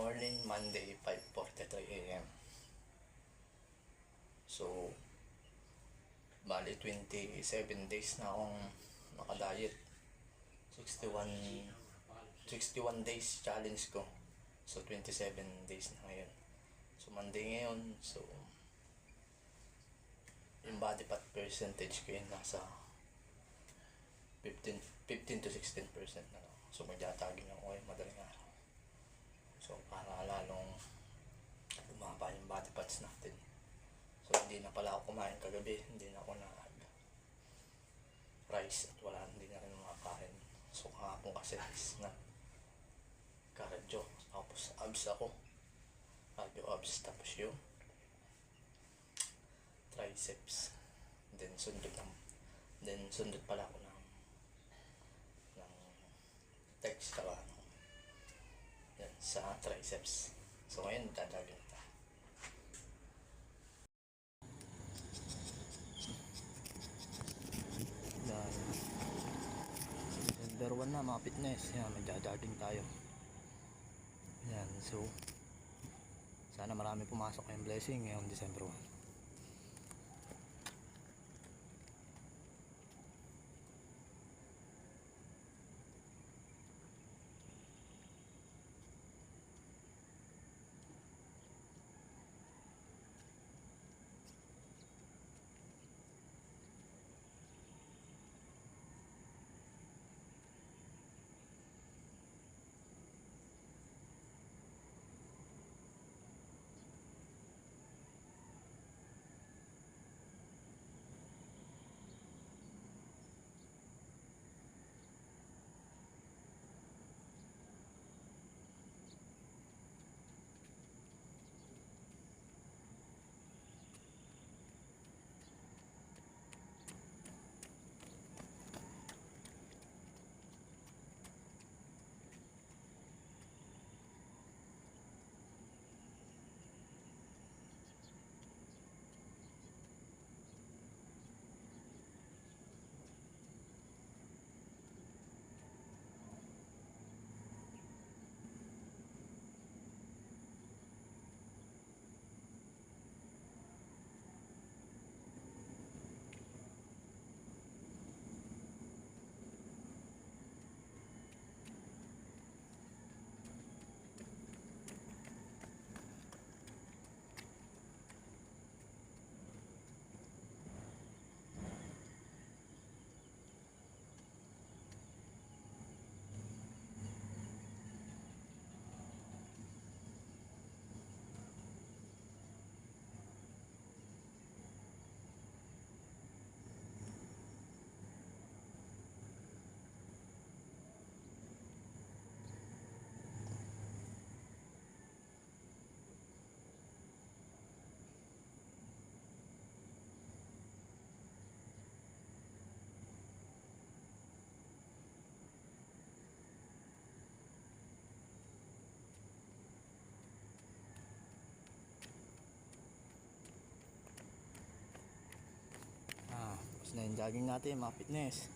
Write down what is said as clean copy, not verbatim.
Morning, Monday, 5:43 AM. So, bali 27 days na akong nakadiet. 61 61 days challenge ko. So, 27 days na ngayon. So, Monday ngayon. So, yung body fat percentage ko yun nasa 15 to 16% na lang. So, magdadaging ako ngayon madaling araw. So, para lalong bumaba yung body fats natin. So, hindi na pala ako kumain kagabi. Hindi na ako rice at hindi na rin makakain. So, kahapon kasi na cardio. Tapos, abs ako. Cardio abs. Tapos yung triceps. Then, sundot pala ako ng text yan, sa triceps. So, ngayon, dadagin ito. December 1 na mga fitness. Yan, magdadaging tayo. Yan, so sana marami pumasok kayong blessing ngayong December 1. Tapos na yung jogging natin mga fitness.